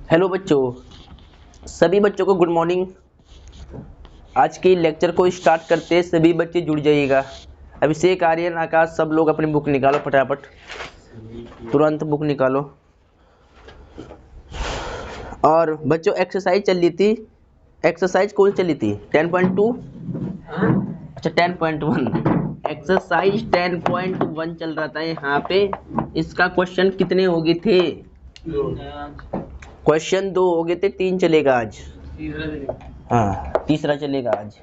Hello बच्चों, सभी बच्चों को गुड मॉर्निंग। आज के लेक्चर को स्टार्ट करते हैं, सभी बच्चे जुड़ जाइएगा। अभिषेक, आर्यन, आकाश, सब लोग अपनी बुक निकालो फटाफट, तुरंत बुक निकालो। और बच्चों एक्सरसाइज चल रही थी, एक्सरसाइज कौन चली थी? 10.2, अच्छा 10.1, एक्सरसाइज 10.1 चल रहा था यहाँ पे। इसका क्वेश्चन कितने हो गए थे? क्वेश्चन 2 हो गए थे, 3 चलेगा आज। हाँ, तीसरा चलेगा आज।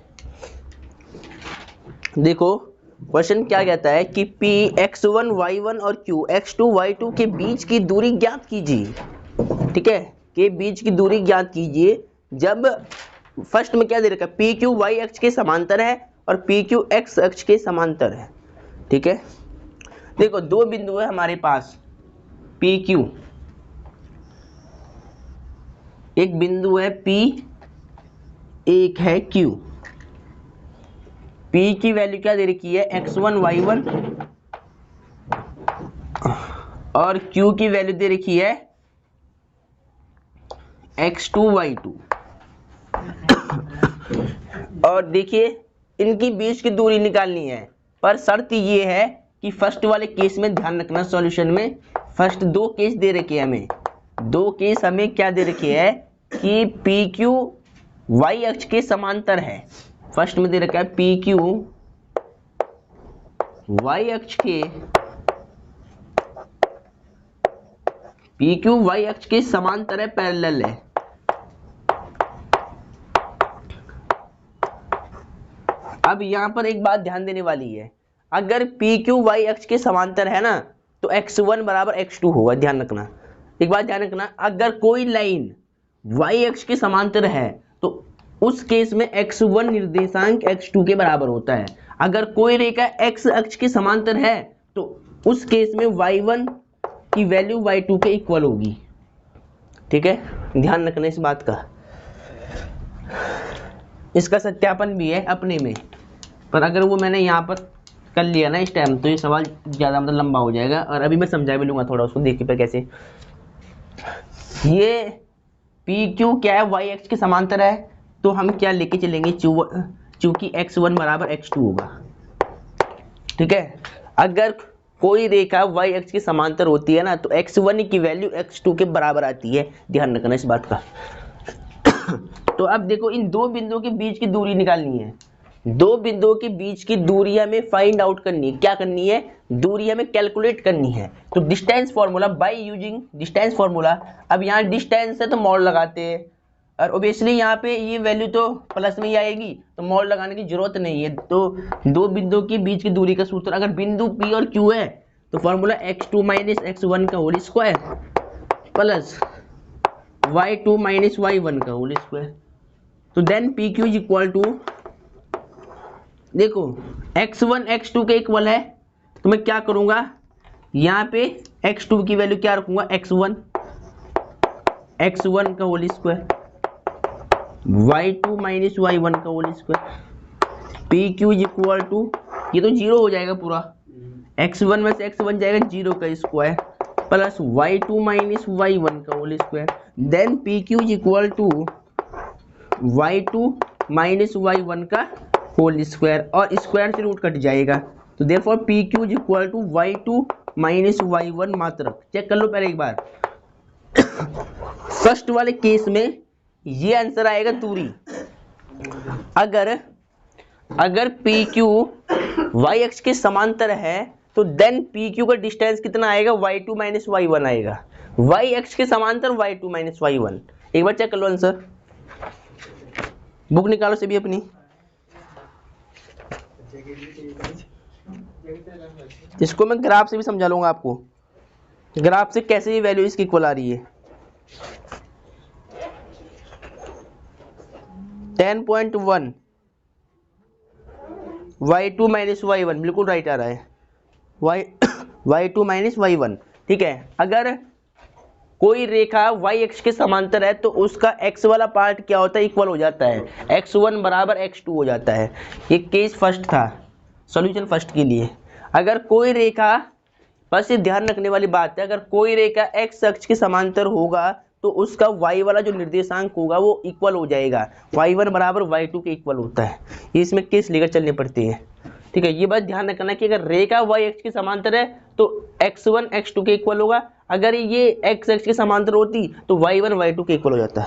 देखो क्वेश्चन क्या कहता है कि P x1 y1 और Q x2 y2 के बीच की दूरी ज्ञात कीजिए। ठीक है, के बीच की दूरी ज्ञात कीजिए जब फर्स्ट में क्या दे रखा है, PQ y अक्ष के समांतर है और PQ x अक्ष के समांतर है। ठीक है, देखो दो बिंदु है हमारे पास, PQ, एक बिंदु है P, एक है Q। P की वैल्यू क्या दे रखी है, x1 y1, और Q की वैल्यू दे रखी है x2 y2। और देखिए इनकी बीच की दूरी निकालनी है, पर शर्त ये है कि फर्स्ट वाले केस में ध्यान रखना, सॉल्यूशन में फर्स्ट दो केस दे रखे हैं हमें। दो केस हमें क्या दे रखे है कि PQ y अक्ष के समांतर है। फर्स्ट में दे रखा है PQ y अक्ष के, PQ y अक्ष के समांतर है, पैरेलल है। अब यहां पर एक बात ध्यान देने वाली है, अगर PQ y अक्ष के समांतर है ना तो x1 बराबर x2 होगा। ध्यान रखना, एक बात ध्यान रखना, अगर कोई लाइन y अक्ष के समांतर है तो उस केस में x1 निर्देशांक x2 के बराबर होता है। अगर कोई रेखा x अक्ष के समांतर है तो उस केस में y1 की वैल्यू y2 के इक्वल होगी। ठीक है, ध्यान रखना इस बात का। इसका सत्यापन भी है अपने में, पर अगर वो मैंने यहाँ पर कर लिया ना इस टाइम तो ये सवाल ज़्यादा मतलब लंबा हो जाएगा, और अभी मैं समझा भी लूँगा थोड़ा उसको, देखिए पर कैसे। ये PQ क्या है, y अक्ष के समांतर है, तो हम क्या लेके चलेंगे, चूंकि x1 बराबर x2 होगा। ठीक है, अगर कोई रेखा y अक्ष के समांतर होती है ना तो x1 की वैल्यू x2 के बराबर आती है। ध्यान रखना इस बात का। तो अब देखो इन दो बिंदुओं के बीच की दूरी निकालनी है। दो बिंदुओं के बीच की दूरी हमें फाइंड आउट करनी है। क्या करनी है, दूरी हमें कैलकुलेट करनी है। तो distance formula, bye using distance formula. अब यहाँ डिस्टेंस है तो मॉड लगाते हैं, और ओबियसली यहाँ पे ये वैल्यू तो प्लस में ही आएगी, तो मॉड लगाने की जरूरत नहीं है। तो दो बिंदुओं के बीच की दूरी का सूत्र, अगर बिंदु P और Q है तो फार्मूला x2 माइनस x1 का whole square plus y2 minus y1 का होल स्क्वायर। तो then PQ is equal to, देखो x1 x2 के इक्वल है, तो मैं क्या करूंगा, यहाँ पे x2 की वैल्यू क्या रखूंगा, x1 का whole square, y2 minus y1 का whole square. PQ is equal to, ये तो जीरो हो जाएगा पूरा, x1 में से x1 जाएगा, जीरो का square plus y2 minus y1 का whole square. Then PQ is equal to y2 minus y1 का होल स्क्वायर, और स्क्वायर से रूट कट जाएगा, तो therefore PQ is equal to y2 minus y1 मात्रक। चेक कर लो पहले एक बार। फर्स्ट वाले केस में ये आंसर आएगा दूरी। अगर PQ y अक्ष के समांतर है तो देन PQ का डिस्टेंस कितना आएगा, y2 माइनस y1 आएगा। y अक्ष के समांतर y2 माइनस y1। एक बार चेक कर लो आंसर, बुक निकालो सभी अपनी। इसको मैं ग्राफ से भी समझा लूंगा आपको, ग्राफ से कैसे ये वैल्यू इसकी इक्वल आ रही है। 10.1 y2 माइनस y1 बिल्कुल राइट आ रहा है, y2 माइनस y1। ठीक है, अगर कोई रेखा y अक्ष के समांतर है तो उसका x वाला पार्ट क्या होता है, इक्वल हो जाता है, x1 बराबर x2 हो जाता है। ये केस फर्स्ट था, सॉल्यूशन फर्स्ट के लिए। अगर कोई रेखा, बस ये ध्यान रखने वाली बात है, अगर कोई रेखा x अक्ष के समांतर होगा तो उसका y वाला जो निर्देशांक होगा वो इक्वल हो जाएगा, y1 बराबर y2 के इक्वल होता है। ये इसमें केस लेकर चलने पड़ते हैं, ठीक है। ये बात ध्यान रखना कि अगर रेखा y x के समांतर है तो x1 x2 के इक्वल होगा, अगर ये x x के समांतर होती तो y1 y2 के इक्वल हो जाता,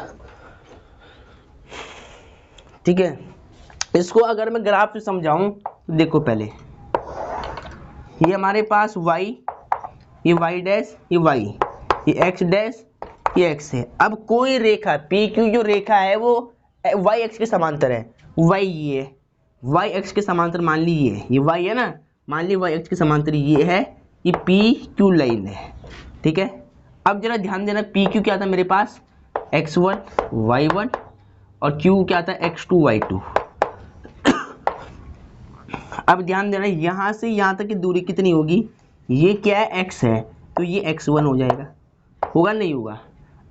ठीक है। इसको अगर मैं ग्राफ से समझाऊं तो देखो, पहले ये हमारे पास y, ये y डैश, ये y, ये x डैश, ये x है। अब कोई रेखा PQ जो रेखा है वो y x के समांतर है, y ये है, y x के समांतर मान ली ये y है ना, मान ली y x के समांतर ये है, ये PQ लाइन है, ठीक है। अब जरा ध्यान देना, PQ क्या था मेरे पास, x1 y1 और Q क्या था, x2 y2। अब ध्यान देना, यहां से यहां तक की दूरी कितनी होगी, ये क्या है x है, तो ये x1 हो जाएगा, होगा नहीं होगा।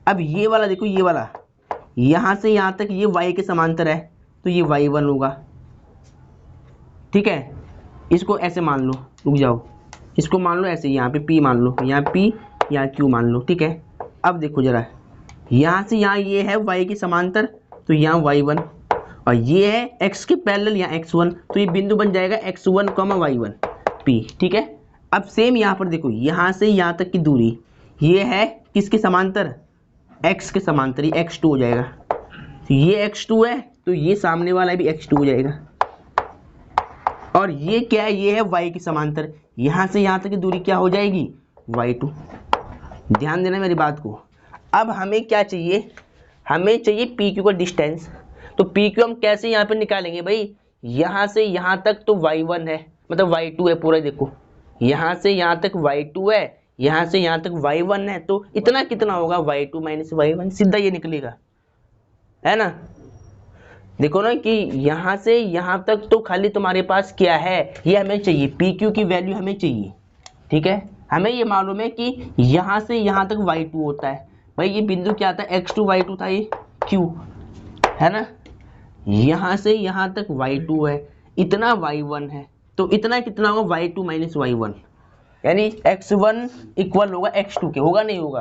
अब ये वाला देखो, ये वाला यहां से यहां तक ये y के समांतर है तो ये y1 होगा, ठीक है। इसको ऐसे मान लो, रुक जाओ, इसको मान लो ऐसे, यहाँ पे p मान लो, यहाँ p, यहाँ q मान लो, ठीक है। अब देखो जरा, यहाँ से यहाँ ये है y के समांतर तो यहाँ y1, और ये है x के पैरेलल यहाँ x1, तो ये बिंदु बन जाएगा x1, y1 p, ठीक है। अब सेम यहाँ पर देखो, यहाँ से यहाँ तक की दूरी ये है किसके समांतर, x के समांतर, ये x2 हो जाएगा, तो ये x2 है तो ये सामने वाला भी x2 हो जाएगा, और ये क्या है, ये है y के समांतर, यहाँ से यहाँ तक की दूरी क्या हो जाएगी, y2। ध्यान देना मेरी बात को। अब हमें क्या चाहिए, हमें चाहिए PQ का डिस्टेंस, तो PQ हम कैसे यहाँ पे निकालेंगे भाई, यहाँ से यहाँ तक तो y1 है, मतलब y2 है पूरा, देखो यहाँ से यहाँ तक y2 है, यहाँ से यहाँ तक y1 है, तो इतना कितना होगा, y2 माइनस y1, सीधा ये निकलेगा, है ना। देखो ना कि यहाँ से यहाँ तक तो खाली तुम्हारे पास क्या है, ये हमें चाहिए, PQ की वैल्यू हमें चाहिए, ठीक है। हमें ये मालूम है कि यहाँ से यहाँ तक y2 होता है, भाई ये बिंदु क्या था, x2 y2 था, ये Q है ना, यहाँ से यहाँ तक y2 है, इतना y1 है, तो इतना कितना होगा, y2 माइनस y1, यानी x1 इक्वल होगा x2 के, होगा नहीं होगा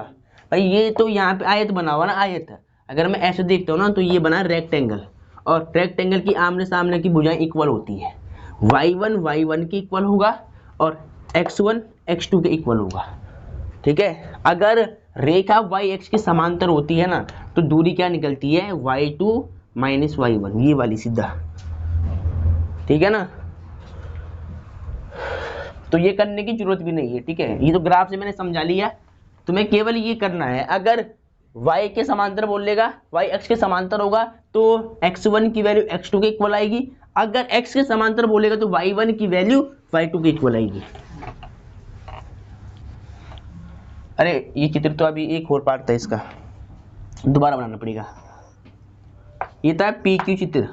भाई। ये तो यहाँ पे आयत बना हुआ ना, आयत, अगर मैं ऐसे देखता हूँ ना तो ये बना रेक्टेंगल, और रेक्टेंगल की आमने सामने की भुजाएं इक्वल होती है, y1 y1 के इक्वल होगा और x1 x2 के इक्वल होगा, ठीक है। अगर रेखा y x के समांतर होती है ना तो दूरी क्या निकलती है, y2 माइनस y1, ये वाली सीधा, ठीक है ना। तो ये करने की जरूरत भी नहीं है, ठीक है, ये तो ग्राफ से मैंने समझा लिया, तुम्हें केवल ये करना है। अगर y के समांतर बोलेगा, y x के समांतर होगा तो x1 की वैल्यू x2 के इक्वल आएगी, अगर x के समांतर बोलेगा तो y1 की वैल्यू y2 के इक्वल आएगी। अरे ये चित्र तो अभी एक और पार्ट था, इसका दोबारा बनाना पड़ेगा। ये था PQ चित्र,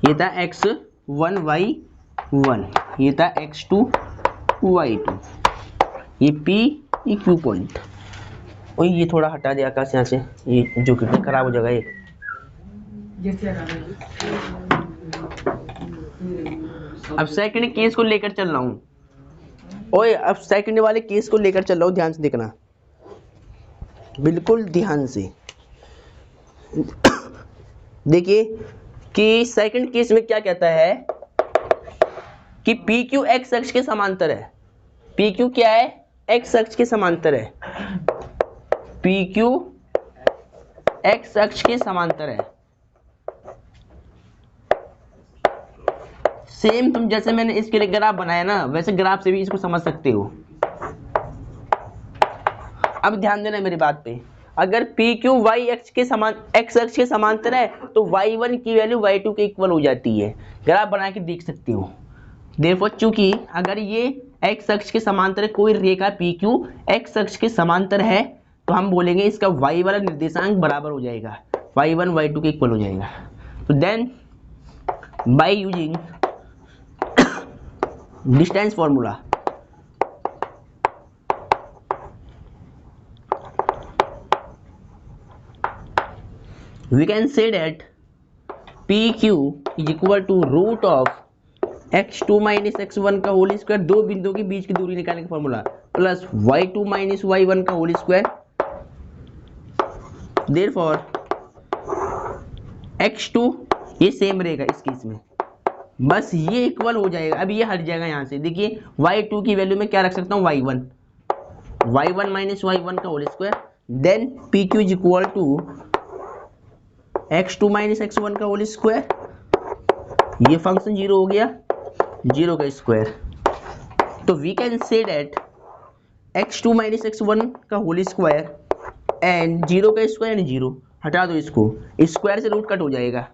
ये था x1 y1, ये था x2 y2, ये P, ये Q पॉइंट, और ये थोड़ा हटा दिया आकाश यहाँ से, ये जो कितना खराब हो जाएगा ये। अब सेकंड केस को लेकर चल रहा हूँ, ओए अब सेकंड वाले केस को लेकर चल रहा हूँ, ध्यान से देखना, बिल्कुल ध्यान से देखिए कि सेकंड केस में क्या कहता है कि PQ x अक्ष के समांतर है, PQ क्या है, x अक्ष के समांतर है, PQ x अक्ष के समांतर है। सेम तुम जैसे मैंने इसके लिए ग्राफ बनाया ना, वैसे ग्राफ से भी इसको समझ सकते हो। अब ध्यान देना मेरी बात पे, अगर PQ y x अक्ष के समांतर है तो y1 की वैल्यू y2 के इक्वल हो जाती है, ग्राफ बना के देख सकते हो। देखो चूंकि अगर ये x अक्ष के समांतर है, कोई रेखा PQ x अक्ष के समांतर है, तो हम बोलेंगे इसका y वाला निर्देशांक बराबर हो जाएगा, y1 y2 के इक्वल हो जाएगा। तो then by using distance formula, we can say that PQ is equal to root of x2 minus x1 का होल स्क्वायर, दो बिंदुओं के बीच की दूरी निकालने का formula, plus y2 minus y1 का होल स्क्वायर। देयरफॉर x2 ये सेम रहेगा इस केस में, बस ये इक्वल हो जाएगा। अब ये हट जाएगा यहाँ से। देखिए y2 की वैल्यू में क्या रख सकता हूँ, y1 माइनस y1 का whole square, then pq is equal to x2 minus x1 का होल स्क्वायर। ये फंक्शन जीरो हो गया, जीरो का स्क्वायर। तो we can say that x2 minus x1 का होल स्क्वायर एंड जीरो का स्क्वायर एंड जीरो, हटा दो इसको, स्क्वायर से रूट कट हो जाएगा,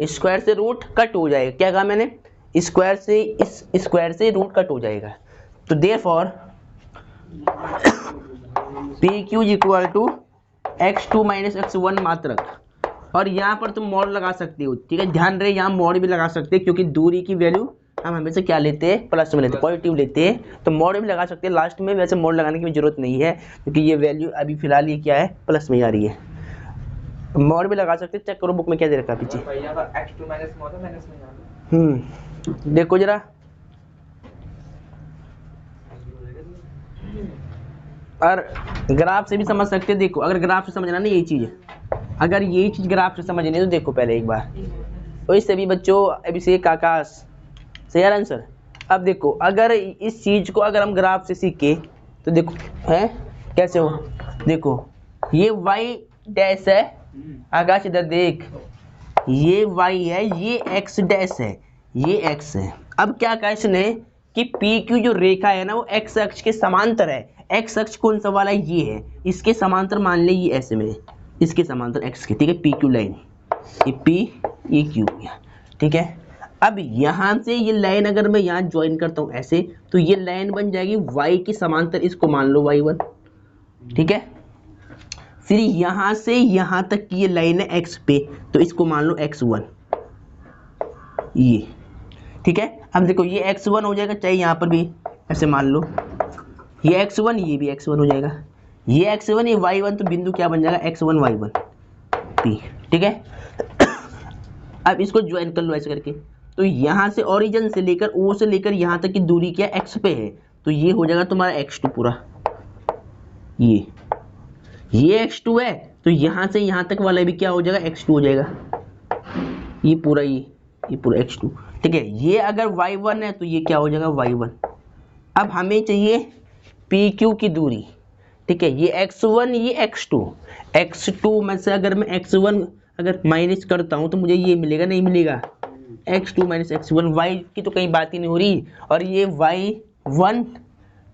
स्क्वायर से रूट कट हो जाएगा। क्या कहा मैंने, स्क्वायर से इस स्क्वायर से रूट कट हो जाएगा। तो therefore P Q equal to x2 minus x1 मात्रक। और यहाँ पर तुम मॉड लगा सकते हो, ठीक है, ध्यान रहे यहाँ मॉड भी लगा सकते हैं, क्योंकि दूरी की वैल्यू हम हमेशा क्या लेते हैं, प्लस में लेते हैं, पॉजिटिव लेते हैं, तो मॉड भी लगा सकते हैं लास्ट में। वैसे मॉड लगाने की जरूरत नहीं है, क्योंकि ये वैल्यू अभी फिलहाल ये क्या है, प्लस में आ रही है। मॉड भी लगा सकते हैं, चेक करो बुक में क्या दे रखा है पीछे। देखो जरा, और ग्राफ से भी समझ सकते हैं। देखो अगर ग्राफ से समझना ना ये चीज़, अगर यही चीज़ ग्राफ से समझनी है तो देखो पहले एक बार, तो इससे भी बच्चों अभिषेक आकाश सही है आंसर। अब देखो अगर इस चीज़ को अगर हम ग्राफ से सीखे तो देखो है कैसे हो, देखो ये y डैश है, आकाश इधर देख, ये y है, ये x डैश है, ये x है। अब क्या कहा इसने कि पी क्यू जो रेखा है ना वो x अक्ष के समांतर है। x अक्ष कौन सा वाला है, ये है, इसके समांतर मान ले ये ऐसे में, इसके समांतर x के, ठीक है, पी क्यू लाइन, ये p ये q, ठीक है। अब यहाँ से ये लाइन अगर मैं यहाँ ज्वाइन करता हूँ ऐसे, तो ये लाइन बन जाएगी y की समांतर, इसको मान लो y1, ठीक है। फिर यहाँ से यहाँ तक की ये लाइन है x पे, तो इसको मान लो x1, ये ठीक है। अब देखो ये x1 हो जाएगा, चाहे यहाँ पर भी ऐसे मान लो, ये x1 ये भी x1 हो जाएगा, ये x1 ये y1, तो बिंदु क्या बन जाएगा, x1 y1 p, ठीक है। अब इसको ज्वाइन कर लो ऐसे करके, तो यहाँ से ओरिजिन से लेकर ओ से लेकर यहाँ तक की दूरी क्या x पे है, तो ये हो जाएगा तुम्हारा x2 पूरा, ये x2 है, तो यहाँ से यहाँ तक वाला भी क्या हो जाएगा, x2 हो जाएगा, ये पूरा ये पूरा x2, ठीक है। ये अगर y1 है तो ये क्या हो जाएगा, y1। अब हमें चाहिए PQ की दूरी, ठीक है, ये x1 ये x2 में से अगर मैं x1 अगर माइनस करता हूँ तो मुझे ये मिलेगा, नहीं मिलेगा, x2 माइनस x1, y की तो कहीं बात ही नहीं हो रही। और ये y1,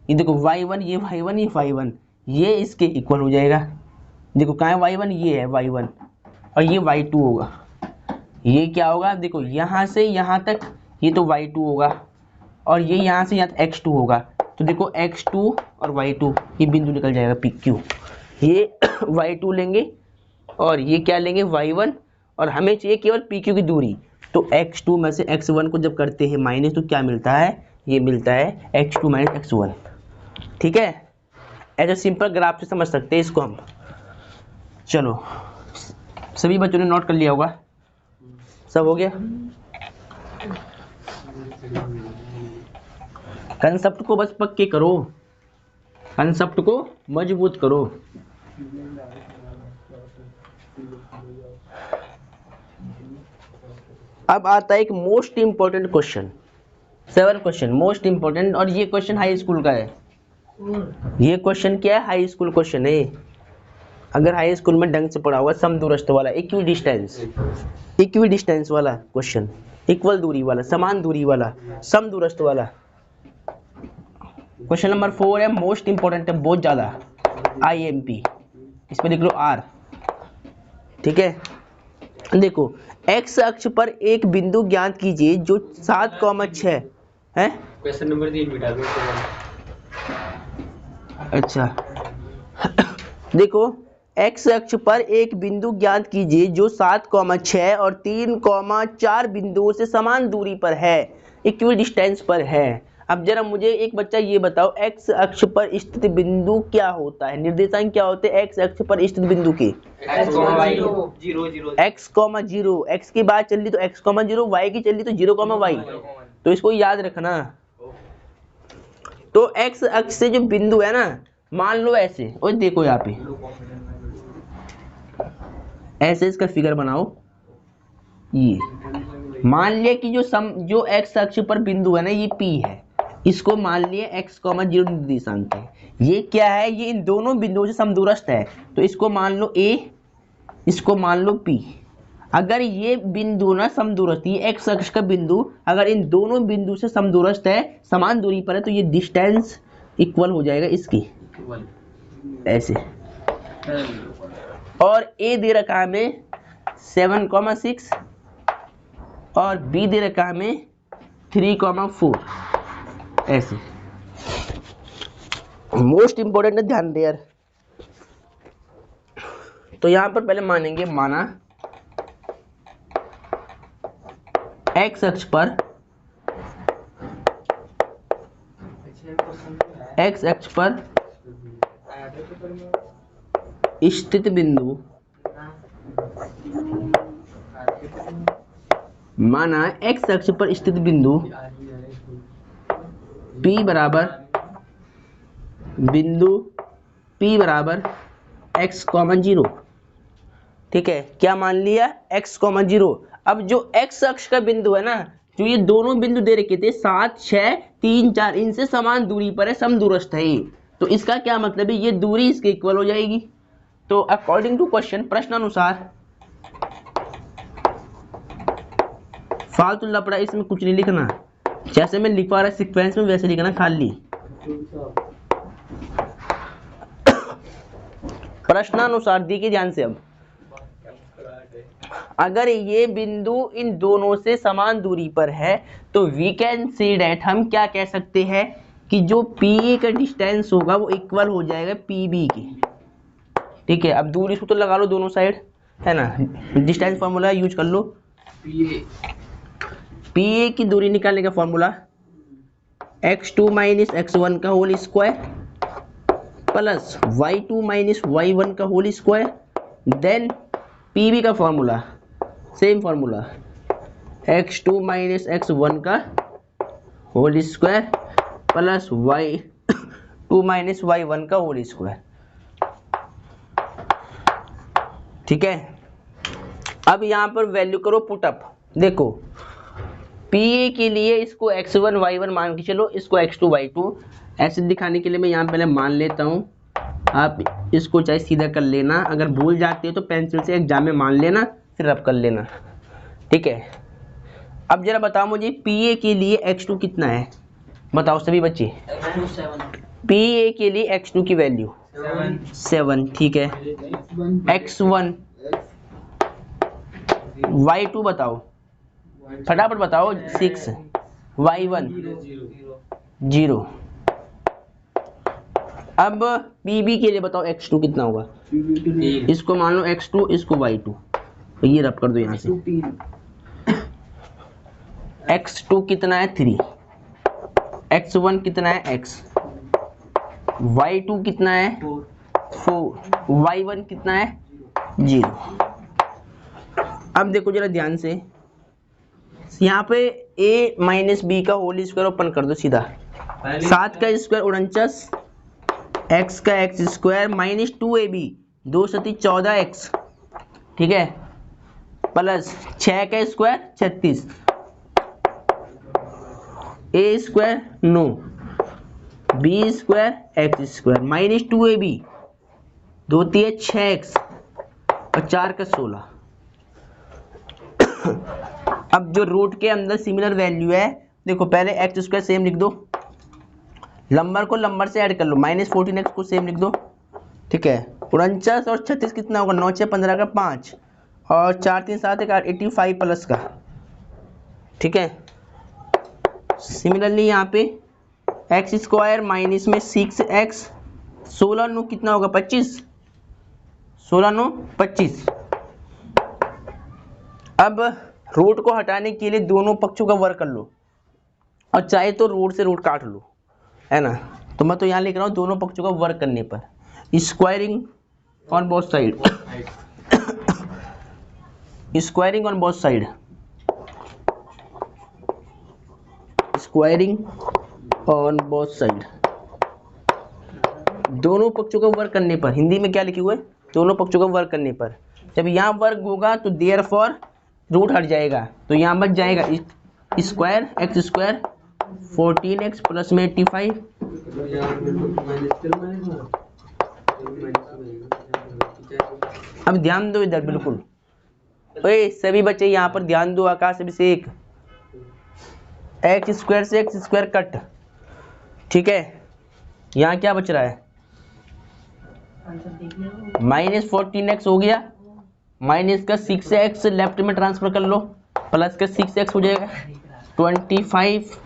ये देखो y1 ये y1 ये y1, ये इसके इक्वल हो जाएगा। देखो कहाँ है y1, ये है y1, और ये y2 होगा, ये क्या होगा, देखो यहाँ से यहाँ तक ये तो y2 होगा, और ये यहाँ से यहाँ तक x2 होगा, तो देखो x2 और y2 ये बिंदु निकल जाएगा PQ, ये y2 लेंगे और ये क्या लेंगे y1, और हमें चाहिए केवल PQ की दूरी। तो x2 में से x1 को जब करते हैं माइनस, तो क्या मिलता है, ये मिलता है x2 माइनस x1, ठीक है। ऐसे सिंपल ग्राफ से समझ सकते हैं इसको हम। चलो सभी बच्चों ने नोट कर लिया होगा, सब हो गया। कंसेप्ट को बस पक्के करो, कंसेप्ट को मजबूत करो। अब आता है एक most important question, 7 question most important, और ये क्वेश्चन हाई स्कूल का है। ये क्वेश्चन क्या है, हाई स्कूल क्वेश्चन है। अगर हाई स्कूल में ढंग से पढ़ा हुआ, समदूरस्थ वाला, इक्वी डिस्टेंस वाला क्वेश्चन, इक्वल दूरी वाला, समान दूरी वाला, समदूरस्थ वाला। क्वेश्चन नंबर 4 है, मोस्ट इंपॉर्टेंट है, बहुत ज्यादा, IMP, इसमें लिख लो R, ठीक है। देखो x अक्ष पर एक बिंदु ज्ञात कीजिए जो 7,6 है। क्वेश्चन नंबर 3 बिठा दो। अच्छा देखो x अक्ष पर एक बिंदु ज्ञात कीजिए जो 7,6 और 3,4 बिंदुओं से समान दूरी पर है, इक्वल डिस्टेंस पर है। अब जरा मुझे एक बच्चा ये बताओ, x अक्ष पर स्थित बिंदु क्या होता है, निर्देशांक क्या होते हैं x अक्ष पर स्थित बिंदु के, x,0, x की बात चल रही तो x,0, y की चल रही तो 0,y, तो इसको याद रखना। तो एक्स अक्ष से जो बिंदु है ना, मान लो ऐसे, और देखो यहाँ पे ऐसे इसका फिगर बनाओ। ये मान लिया कि जो एक्स अक्ष पर बिंदु है ना, ये P है, इसको मान लिया x, 0 निर्देशांक है। ये क्या है, ये इन दोनों बिंदुओं से समदूरस्थ है, तो इसको मान लो A, इसको मान लो P। अगर ये बिंदु ना समदूरस्थ, ये एक्स अक्ष का बिंदु अगर इन दोनों बिंदु से समदूरस्थ है, समान दूरी पर है, तो ये डिस्टेंस इक्वल हो जाएगा इसकी, ऐसे। और A दे रखा है हमें 7,6 और B दे रखा है हमें 3,4, ऐसे। मोस्ट इंपोर्टेंट है, ध्यान दे यार। तो यहां पर पहले मानेंगे, माना एक्स अक्ष पर स्थित बिंदु, माना एक्स अक्ष पर स्थित बिंदु P बराबर x, 0। ठीक है, क्या मान लिया, x, 0। अब जो x अक्ष का बिंदु है ना, जो ये दोनों बिंदु दे रखे थे 7, 6, 3, 4, इनसे समान दूरी पर है, समदूरस्थ है ये, तो इसका क्या मतलब है, ये दूरी इसके इक्वल हो जाएगी। तो अकॉर्डिंग टू क्वेश्चन, प्रश्नानुसार, फालतू लफड़ा इसमें कुछ नहीं लिखना, जैसे मैं लिखवा रहा सीक्वेंस में वैसे लिखना खाली। प्रश्नानुसार देखिए ध्यान से, अब अगर ये बिंदु इन दोनों से समान दूरी पर है, तो वी कैन सी डैट, हम क्या कह सकते हैं कि जो PA का डिस्टेंस होगा वो इक्वल हो जाएगा PB के। ठीक है, अब दूरी सूत्र लगा लो दोनों साइड, है ना, डिस्टेंस फॉर्मूला यूज कर लो। PA की दूरी निकालने का फॉर्मूला x2 माइनस x1 का whole square plus y2 minus y1 का होल स्क्वायर, देन PB का formula same formula x2 minus x1 का whole square plus y2 minus y1 का होल स्क्वायर। ठीक है, अब यहां पर वैल्यू करो पुटअप। देखो PA के लिए इसको x1 y1 मान के चलो, इसको x2 y2, ऐसे दिखाने के लिए मैं यहाँ पहले मान लेता हूँ। आप इसको चाहे सीधा कर लेना, अगर भूल जाते हो तो पेंसिल से एग्जाम में मान लेना, फिर आप कर लेना। ठीक है, अब जरा बताओ मुझे PA के लिए x2 कितना है, बताओ सभी बच्चे। PA के लिए x2 की वैल्यू 7। ठीक है, x1, y2 बताओ, फटाफट बताओ, 6, y1 0। अब PB के लिए बताओ x2 कितना होगा, इसको मान लो x2, इसको y2, तो ये रब कर दो यहाँ से। x2 कितना है 3, x1 कितना है x, y2 कितना है 4, y1 कितना है 0। अब देखो जरा ध्यान से, यहाँ पे a माइनस बी का होल स्क्वायर ओपन कर दो सीधा, 7 का स्क्वायर 49, x का x स्क्वायर माइनस 2ab 2 सती 14x। ठीक है, प्लस 6 का square 36, a square 9, b square x square minus 2ab 2 3 6x और 4 का 16। अब जो रूट के अंदर सिमिलर वैल्यू है, देखो पहले एक्स स्क्वायर सेम लिख दो, लंबर को लंबर से ऐड कर लो, माइनस 14x को सेम लिख दो। ठीक है, 49 और 36 कितना होगा, 9 6 15 का 5 और 4 3 7 1 8 85 प्लस का। ठीक है, सिमिलरली यहाँ पे एक्स स्क्वायर माइनस में 6x, 16 9 कितना होगा 25, 16 9 25। अब रूट को हटाने के लिए दोनों पक्षों का वर्ग कर लो, और चाहे तो रूट से रूट काट लो, है ना। तो मैं तो यहाँ लिख रहा हूँ दोनों पक्षों का वर्ग करने पर, squaring on both side, squaring on both side, squaring on both side. दोनों पक्षों का वर्ग करने पर, हिंदी में क्या लिखे हुए, दोनों पक्षों का वर्ग करने पर। जब यहाँ वर्ग होगा तो देयरफॉर रूट हट जाएगा, तो यहाँ बच जाएगा square x square 14x plus में 85। अब ध्यान दो इधर बिल्कुल, ओए सभी बच्चे यहाँ पर ध्यान दो। आकाश अभिषेक, एक्स स्क्वायर से एक्स स्क्वायर कट, ठीक है। यहाँ क्या बच रहा है, -14x हो गया, माइनस का 6x लेफ्ट में ट्रांसफर कर लो, प्लस का 6x हो जाएगा 25,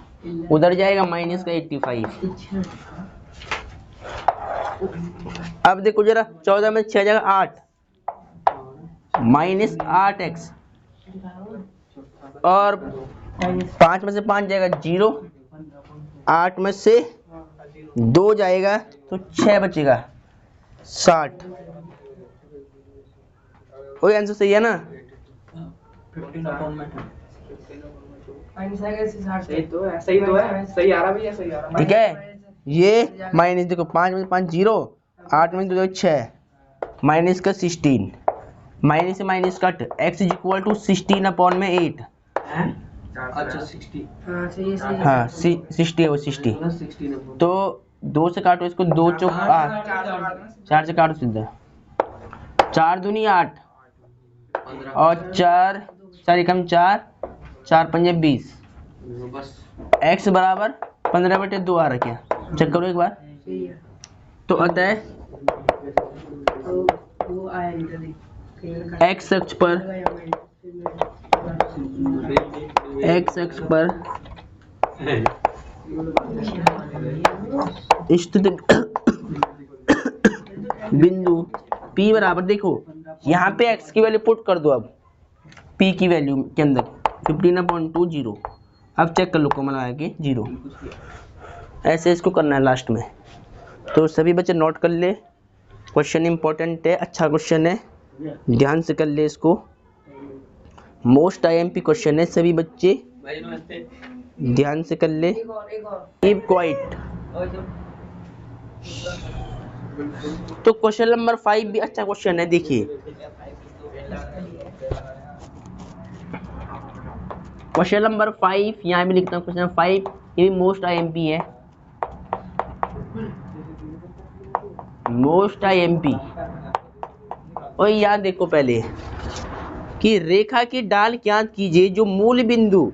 उधर जाएगा माइनस का 85। अब देखो जरा, 14 में 6 जाएगा 8, माइनस 8x, और 5 में से 5 जाएगा 0, 8 में से 2 जाएगा तो 6 बचेगा 60। वही आंसर सही है ना? सही आ रहा भैया, सही आ रहा। ठीक है, ये माइनस देखो 5 में से 5 0, 8 में 2 6, माइनस का 16, माइनस से minus cut, x is equal to 16 upon में 8। अच्छा 60, हाँ 60 है वो 60। तो 2 से काटो इसको, 2 चौक 8, 4 से काटो सीधा, 4 दूनी 8 और 4 एकम 4, 4 पंजे 20, x बराबर 15/2 आ रहा क्या? चेक करो एक बार। तो अतः x अक्ष पर स्थित बिंदु P बराबर, देखो यहाँ पे x की वैल्यू पुट कर दो, अब P की वैल्यू के अंदर 15/2 0। अब चेक कर लो कॉमन आया कि 0, ऐसे इसको करना है लास्ट में। तो सभी बच्चे नोट कर ले, क्वेश्चन इंपॉर्टेंट है, अच्छा क्वेश्चन है, ध्यान से कर ले इसको, मोस्ट IMP क्वेश्चन है, सभी बच्चे ध्यान से कर ले। Keep quiet. तो क्वेश्चन नंबर 5 भी अच्छा क्वेश्चन है, देखिए क्वेश्चन नंबर 5 यहाँ भी लिखता हूँ, क्वेश्चन नंबर 5 ये भी मोस्ट IMP है, मोस्ट IMP। और यहाँ देखो पहले कि रेखा की ढाल ज्ञात कीजिए जो मूल बिंदु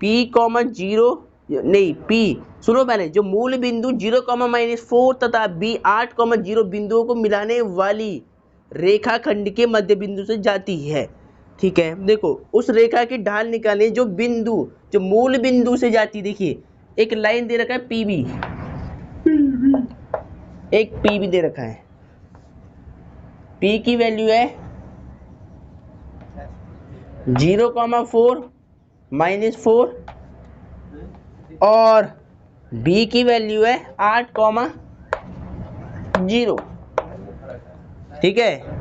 P, 0 नहीं P, सुनो पहले, जो मूल बिंदु 0, -4 तथा B 8, 0 बिंदुओं को मिलाने वाली रेखा खंड के मध्य बिंदु से जाती है। ठीक है, देखो उस रेखा की ढाल निकालें जो बिंदु, जो मूल बिंदु से जाती। देखिए एक लाइन दे रखा है PB, एक PB दे रखा है, P की वैल्यू है 0,4 -4 और B की वैल्यू है 8,0। ठीक है,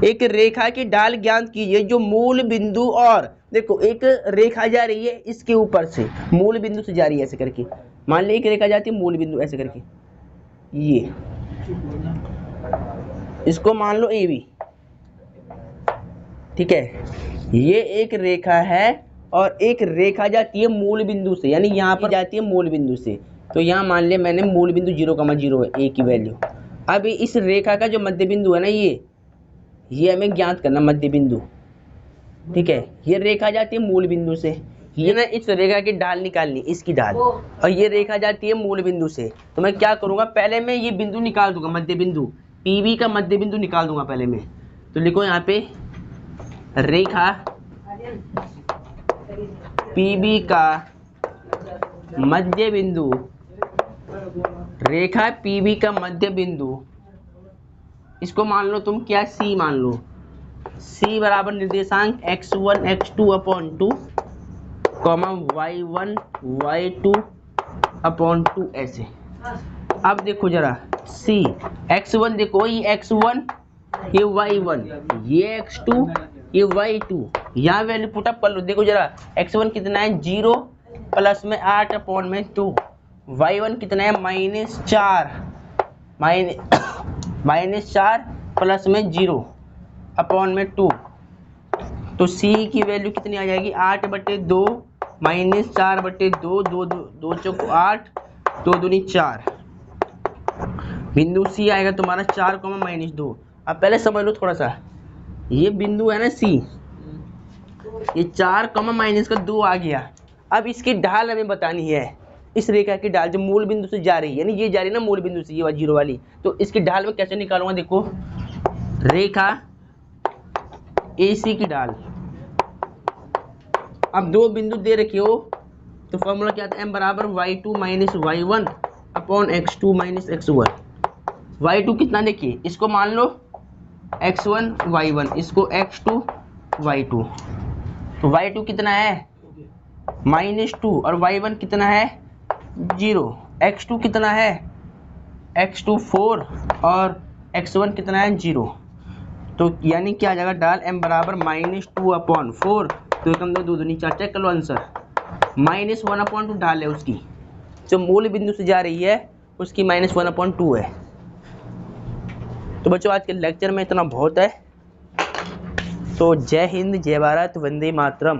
एक रेखा की ढाल ज्ञात कीजिए जो मूल बिंदु, और देखो एक रेखा जा रही है इसके ऊपर से, मूल बिंदु से जा रही है ऐसे करके, मान ली एक रेखा जाती है मूल बिंदु ऐसे करके, ये इसको मान लो AB। ठीक है, ये एक रेखा है और एक रेखा जाती है मूल बिंदु से, यानी यहाँ पर जाती है मूल बिंदु से। तो यहाँ मान लिया मैंने मूल बिंदु 0,0 है, A की वैल्यू। अब इस रेखा का जो मध्य बिंदु है ना, ये हमें ज्ञात करना मध्य बिंदु। ठीक है, ये रेखा जाती है मूल बिंदु से, ये ना इस रेखा की ढाल निकालनी, इसकी ढाल, और ये रेखा जाती है मूल बिंदु से। तो मैं क्या करूँगा, पहले मैं ये बिंदु निकाल दूंगा, मध्य बिंदु PB का मध्य बिंदु निकाल दूंगा पहले मैं। तो लिखो यहाँ पे रेखा PB का मध्य बिंदु, रेखा PB का मध्य बिंदु, इसको मान लो तुम क्या, C मान लो। C बराबर निर्देशांक x1 x2/2, y1 y2/2 ऐसे। अब देखो जरा C, x1 देखो, ये x1, ये y1, ये x2, ये y2, यहाँ वैल्यू पुटअप कर लो। देखो जरा x1 कितना है 0 प्लस में 8/2, y1 कितना है -4 -4 प्लस में 0 अपॉन में 2, तो c की वैल्यू कितनी आ जाएगी 8/2 -4/2, 2 चौक 8, 2 दूनी 4। बिंदु c आएगा तुम्हारा 4, -2। अब पहले समझ लो थोड़ा सा, ये बिंदु है ना c, ये 4, -2 आ गया। अब इसकी ढाल हमें बतानी है, इस रेखा की ढाल जो मूल बिंदु से जा रही है, यानी ये जा रही है ना मूल बिंदु से, ये 0 वाली, तो इसकी ढाल में कैसे निकालूंगा, देखो रेखा AC की ढाल। अब दो बिंदु दे रखे हो तो फॉर्मूला क्या आता है, m बराबर y2 - y1 upon x2 - x1। y2 कितना, देखिए इसको मान लो x1 y1, इसको x2 y2, तो y2 कितना है -2 और y1 कितना है 0, x2 कितना है x2 4 और x1 कितना है 0, तो यानी क्या आ जाएगा डाल m बराबर -2/4, तो कम 2 दूनी 4, चेक कर लो आंसर। -1/2 डाल है उसकी, जो मूल बिंदु से जा रही है उसकी -1/2 है। तो बच्चों आज के लेक्चर में इतना बहुत है, तो जय हिंद, जय भारत, वंदे मातरम।